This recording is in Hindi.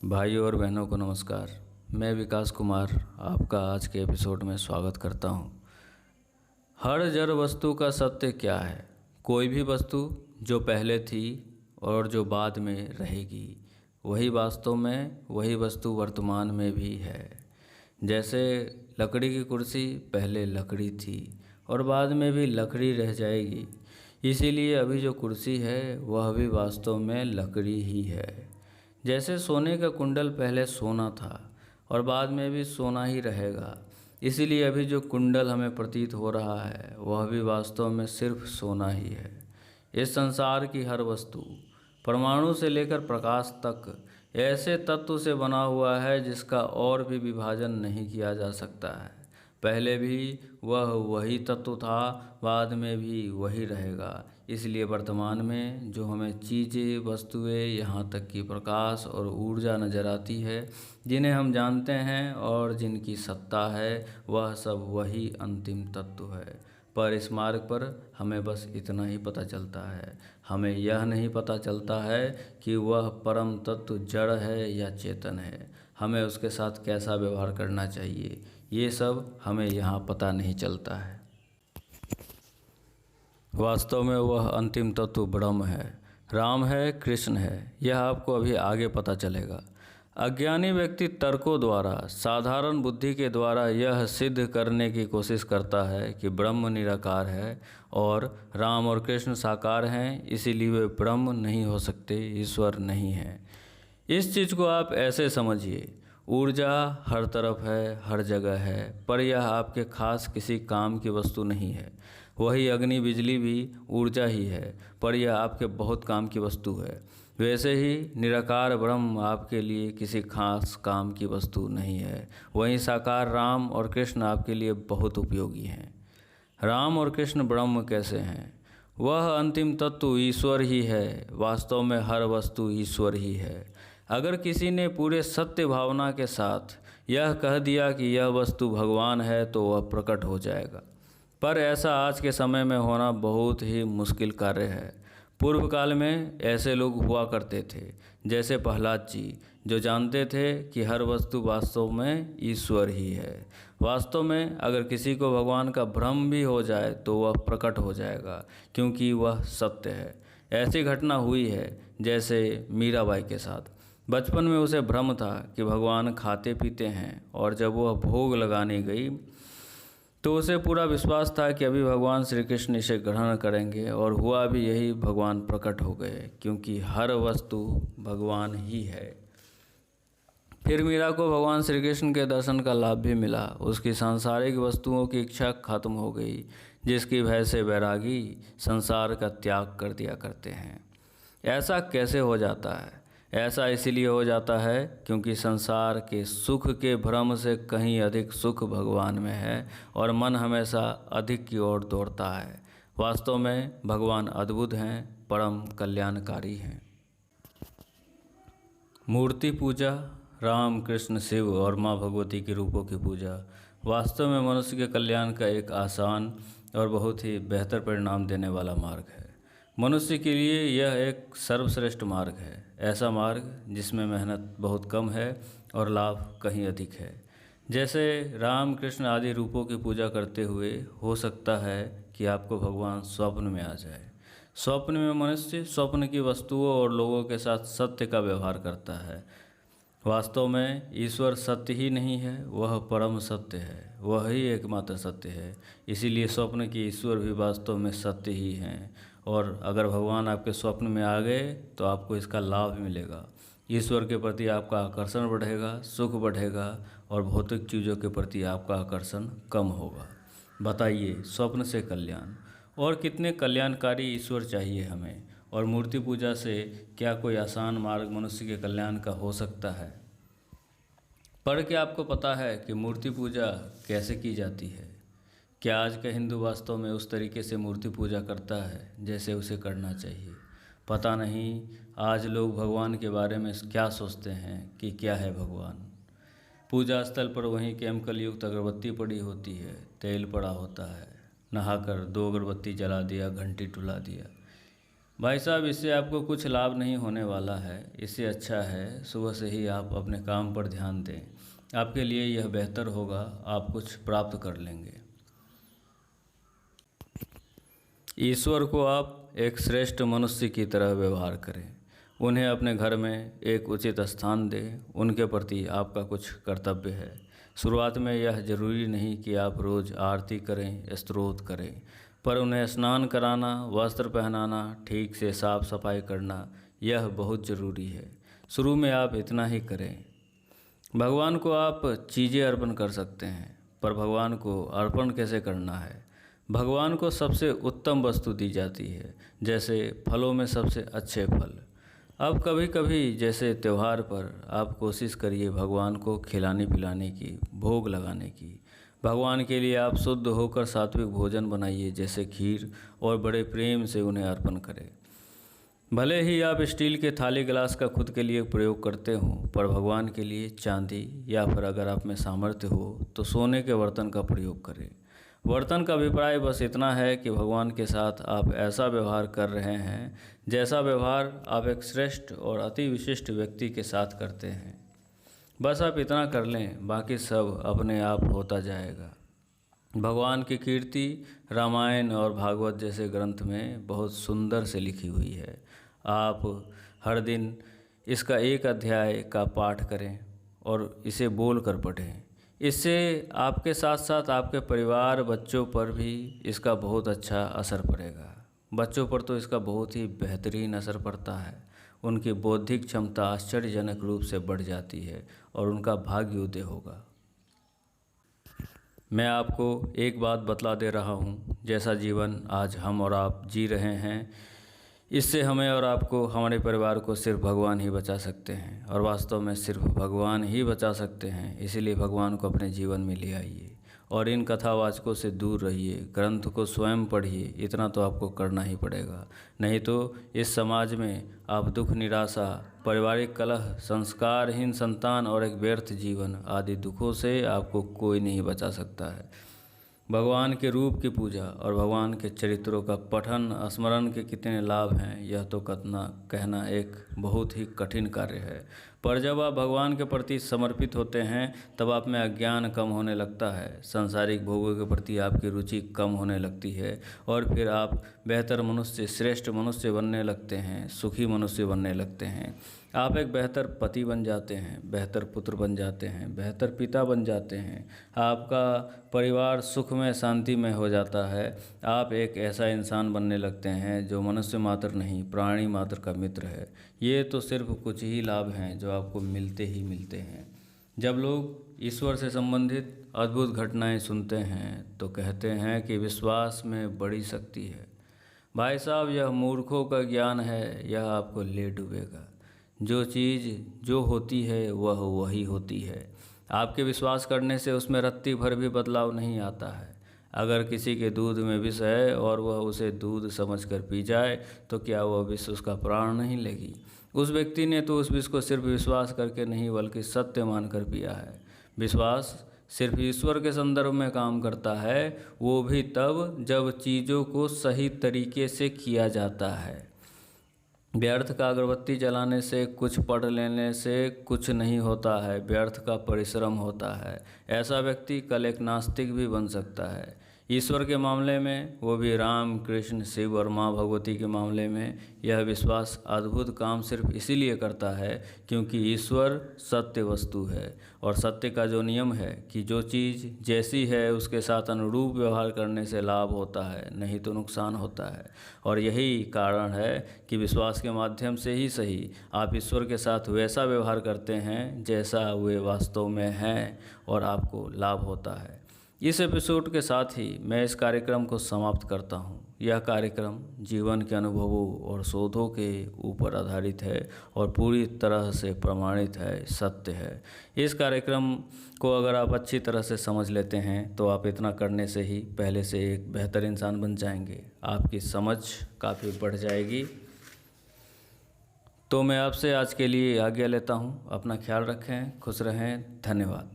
भाइयों और बहनों को नमस्कार। मैं विकास कुमार आपका आज के एपिसोड में स्वागत करता हूं। हर जड़ वस्तु का सत्य क्या है? कोई भी वस्तु जो पहले थी और जो बाद में रहेगी, वही वास्तव में वही वस्तु वर्तमान में भी है। जैसे लकड़ी की कुर्सी पहले लकड़ी थी और बाद में भी लकड़ी रह जाएगी, इसीलिए अभी जो कुर्सी है वह भी वास्तव में लकड़ी ही है। जैसे सोने का कुंडल पहले सोना था और बाद में भी सोना ही रहेगा, इसीलिए अभी जो कुंडल हमें प्रतीत हो रहा है वह भी वास्तव में सिर्फ सोना ही है। इस संसार की हर वस्तु परमाणु से लेकर प्रकाश तक ऐसे तत्व से बना हुआ है जिसका और भी विभाजन नहीं किया जा सकता है। पहले भी वह वही तत्व था, बाद में भी वही रहेगा। इसलिए वर्तमान में जो हमें चीज़ें, वस्तुएं, यहाँ तक कि प्रकाश और ऊर्जा नज़र आती है, जिन्हें हम जानते हैं और जिनकी सत्ता है, वह सब वही अंतिम तत्व है। पर इस मार्ग पर हमें बस इतना ही पता चलता है, हमें यह नहीं पता चलता है कि वह परम तत्व जड़ है या चेतन है। हमें उसके साथ कैसा व्यवहार करना चाहिए, ये सब हमें यहाँ पता नहीं चलता है। वास्तव में वह अंतिम तत्व ब्रह्म है, राम है, कृष्ण है। यह आपको अभी आगे पता चलेगा। अज्ञानी व्यक्ति तर्कों द्वारा, साधारण बुद्धि के द्वारा यह सिद्ध करने की कोशिश करता है कि ब्रह्म निराकार है और राम और कृष्ण साकार हैं, इसीलिए वे ब्रह्म नहीं हो सकते, ईश्वर नहीं है। इस चीज़ को आप ऐसे समझिए, ऊर्जा हर तरफ है, हर जगह है, पर यह आपके खास किसी काम की वस्तु नहीं है। वही अग्नि, बिजली भी ऊर्जा ही है, पर यह आपके बहुत काम की वस्तु है। वैसे ही निराकार ब्रह्म आपके लिए किसी खास काम की वस्तु नहीं है। वहीं साकार राम और कृष्ण आपके लिए बहुत उपयोगी हैं। राम और कृष्ण ब्रह्म कैसे हैं? वह अंतिम तत्व ईश्वर ही है। वास्तव में हर वस्तु ईश्वर ही है। अगर किसी ने पूरे सत्य भावना के साथ यह कह दिया कि यह वस्तु भगवान है तो वह प्रकट हो जाएगा। पर ऐसा आज के समय में होना बहुत ही मुश्किल कार्य है। पूर्व काल में ऐसे लोग हुआ करते थे, जैसे प्रहलाद जी, जो जानते थे कि हर वस्तु वास्तव में ईश्वर ही है। वास्तव में अगर किसी को भगवान का भ्रम भी हो जाए तो वह प्रकट हो जाएगा, क्योंकि वह सत्य है। ऐसी घटना हुई है जैसे मीराबाई के साथ। बचपन में उसे भ्रम था कि भगवान खाते पीते हैं, और जब वह भोग लगाने गई तो उसे पूरा विश्वास था कि अभी भगवान श्री कृष्ण इसे ग्रहण करेंगे, और हुआ भी यही। भगवान प्रकट हो गए, क्योंकि हर वस्तु भगवान ही है। फिर मीरा को भगवान श्री कृष्ण के दर्शन का लाभ भी मिला। उसकी सांसारिक वस्तुओं की इच्छा खत्म हो गई, जिसकी भय से वैरागी संसार का त्याग कर दिया करते हैं। ऐसा कैसे हो जाता है? ऐसा इसलिए हो जाता है क्योंकि संसार के सुख के भ्रम से कहीं अधिक सुख भगवान में है, और मन हमेशा अधिक की ओर दौड़ता है। वास्तव में भगवान अद्भुत हैं, परम कल्याणकारी हैं। मूर्ति पूजा, राम, कृष्ण, शिव और माँ भगवती के रूपों की पूजा वास्तव में मनुष्य के कल्याण का एक आसान और बहुत ही बेहतर परिणाम देने वाला मार्ग है। मनुष्य के लिए यह एक सर्वश्रेष्ठ मार्ग है, ऐसा मार्ग जिसमें मेहनत बहुत कम है और लाभ कहीं अधिक है। जैसे राम, कृष्ण आदि रूपों की पूजा करते हुए हो सकता है कि आपको भगवान स्वप्न में आ जाए। स्वप्न में मनुष्य स्वप्न की वस्तुओं और लोगों के साथ सत्य का व्यवहार करता है। वास्तव में ईश्वर सत्य ही नहीं है, वह परम सत्य है, वह ही एकमात्र सत्य है। इसीलिए स्वप्न के ईश्वर भी वास्तव में सत्य ही हैं, और अगर भगवान आपके स्वप्न में आ गए तो आपको इसका लाभ मिलेगा। ईश्वर के प्रति आपका आकर्षण बढ़ेगा, सुख बढ़ेगा, और भौतिक चीज़ों के प्रति आपका आकर्षण कम होगा। बताइए, स्वप्न से कल्याण, और कितने कल्याणकारी ईश्वर चाहिए हमें। और मूर्ति पूजा से क्या कोई आसान मार्ग मनुष्य के कल्याण का हो सकता है? पर क्या आपको पता है कि मूर्ति पूजा कैसे की जाती है? क्या आज का हिंदू वास्तव में उस तरीके से मूर्ति पूजा करता है जैसे उसे करना चाहिए? पता नहीं आज लोग भगवान के बारे में क्या सोचते हैं कि क्या है भगवान। पूजा स्थल पर वहीं केमिकल युक्त अगरबत्ती पड़ी होती है, तेल पड़ा होता है, नहाकर 2 अगरबत्ती जला दिया, घंटी टुला दिया। भाई साहब, इससे आपको कुछ लाभ नहीं होने वाला है। इससे अच्छा है सुबह से ही आप अपने काम पर ध्यान दें। आपके लिए यह बेहतर होगा, आप कुछ प्राप्त कर लेंगे। ईश्वर को आप एक श्रेष्ठ मनुष्य की तरह व्यवहार करें। उन्हें अपने घर में एक उचित स्थान दें। उनके प्रति आपका कुछ कर्तव्य है। शुरुआत में यह जरूरी नहीं कि आप रोज़ आरती करें, स्तोत्र करें, पर उन्हें स्नान कराना, वस्त्र पहनाना, ठीक से साफ सफाई करना, यह बहुत ज़रूरी है। शुरू में आप इतना ही करें। भगवान को आप चीज़ें अर्पण कर सकते हैं, पर भगवान को अर्पण कैसे करना है? भगवान को सबसे उत्तम वस्तु दी जाती है, जैसे फलों में सबसे अच्छे फल। अब कभी कभी जैसे त्यौहार पर आप कोशिश करिए भगवान को खिलाने पिलाने की, भोग लगाने की। भगवान के लिए आप शुद्ध होकर सात्विक भोजन बनाइए, जैसे खीर, और बड़े प्रेम से उन्हें अर्पण करें। भले ही आप स्टील के थाली गिलास का खुद के लिए प्रयोग करते हों, पर भगवान के लिए चांदी, या फिर अगर आप में सामर्थ्य हो तो सोने के बर्तन का प्रयोग करें। बर्तन का अभिप्राय बस इतना है कि भगवान के साथ आप ऐसा व्यवहार कर रहे हैं जैसा व्यवहार आप एक श्रेष्ठ और अति विशिष्ट व्यक्ति के साथ करते हैं। बस आप इतना कर लें, बाकी सब अपने आप होता जाएगा। भगवान की कीर्ति रामायण और भागवत जैसे ग्रंथ में बहुत सुंदर से लिखी हुई है। आप हर दिन इसका एक अध्याय का पाठ करें और इसे बोल कर पढ़ें। इससे आपके साथ साथ आपके परिवार, बच्चों पर भी इसका बहुत अच्छा असर पड़ेगा। बच्चों पर तो इसका बहुत ही बेहतरीन असर पड़ता है। उनकी बौद्धिक क्षमता आश्चर्यजनक रूप से बढ़ जाती है और उनका भाग्योदय होगा। मैं आपको एक बात बतला दे रहा हूँ, जैसा जीवन आज हम और आप जी रहे हैं, इससे हमें और आपको, हमारे परिवार को सिर्फ भगवान ही बचा सकते हैं, और वास्तव में सिर्फ भगवान ही बचा सकते हैं। इसीलिए भगवान को अपने जीवन में ले आइए और इन कथावाचकों से दूर रहिए। ग्रंथ को स्वयं पढ़िए, इतना तो आपको करना ही पड़ेगा। नहीं तो इस समाज में आप दुख, निराशा, पारिवारिक कलह, संस्कारहीन संतान और एक व्यर्थ जीवन आदि दुखों से आपको कोई नहीं बचा सकता है। भगवान के रूप की पूजा और भगवान के चरित्रों का पठन, स्मरण के कितने लाभ हैं, यह तो कहना एक बहुत ही कठिन कार्य है। पर जब आप भगवान के प्रति समर्पित होते हैं, तब आप में अज्ञान कम होने लगता है, सांसारिक भोगों के प्रति आपकी रुचि कम होने लगती है, और फिर आप बेहतर मनुष्य, श्रेष्ठ मनुष्य बनने लगते हैं, सुखी मनुष्य बनने लगते हैं। आप एक बेहतर पति बन जाते हैं, बेहतर पुत्र बन जाते हैं, बेहतर पिता बन जाते हैं। आपका परिवार सुखमय, शांतिमय हो जाता है। आप एक ऐसा इंसान बनने लगते हैं जो मनुष्य मात्र नहीं, प्राणी मात्र का मित्र है। ये तो सिर्फ कुछ ही लाभ हैं जो आपको मिलते ही मिलते हैं। जब लोग ईश्वर से संबंधित अद्भुत घटनाएं सुनते हैं तो कहते हैं कि विश्वास में बड़ी शक्ति है। भाई साहब, यह मूर्खों का ज्ञान है, यह आपको ले डूबेगा। जो चीज़ जो होती है वह वही होती है। आपके विश्वास करने से उसमें रत्ती भर भी बदलाव नहीं आता है। अगर किसी के दूध में विष है और वह उसे दूध समझकर पी जाए, तो क्या वह विष उसका प्राण नहीं लेगी? उस व्यक्ति ने तो उस विष को सिर्फ विश्वास करके नहीं, बल्कि सत्य मानकर पिया है। विश्वास सिर्फ ईश्वर के संदर्भ में काम करता है, वो भी तब जब चीज़ों को सही तरीके से किया जाता है। व्यर्थ का अगरबत्ती जलाने से, कुछ पढ़ लेने से कुछ नहीं होता है, व्यर्थ का परिश्रम होता है। ऐसा व्यक्ति कल एक नास्तिक भी बन सकता है। ईश्वर के मामले में, वो भी राम, कृष्ण, शिव और माँ भगवती के मामले में, यह विश्वास अद्भुत काम सिर्फ इसीलिए करता है क्योंकि ईश्वर सत्य वस्तु है, और सत्य का जो नियम है कि जो चीज़ जैसी है उसके साथ अनुरूप व्यवहार करने से लाभ होता है, नहीं तो नुकसान होता है। और यही कारण है कि विश्वास के माध्यम से ही सही आप ईश्वर के साथ वैसा व्यवहार करते हैं जैसा वे वास्तव में हैं, और आपको लाभ होता है। इस एपिसोड के साथ ही मैं इस कार्यक्रम को समाप्त करता हूँ। यह कार्यक्रम जीवन के अनुभवों और शोधों के ऊपर आधारित है और पूरी तरह से प्रमाणित है, सत्य है। इस कार्यक्रम को अगर आप अच्छी तरह से समझ लेते हैं तो आप इतना करने से ही पहले से एक बेहतर इंसान बन जाएंगे। आपकी समझ काफ़ी बढ़ जाएगी। तो मैं आपसे आज के लिए आज्ञा लेता हूँ। अपना ख्याल रखें, खुश रहें, धन्यवाद।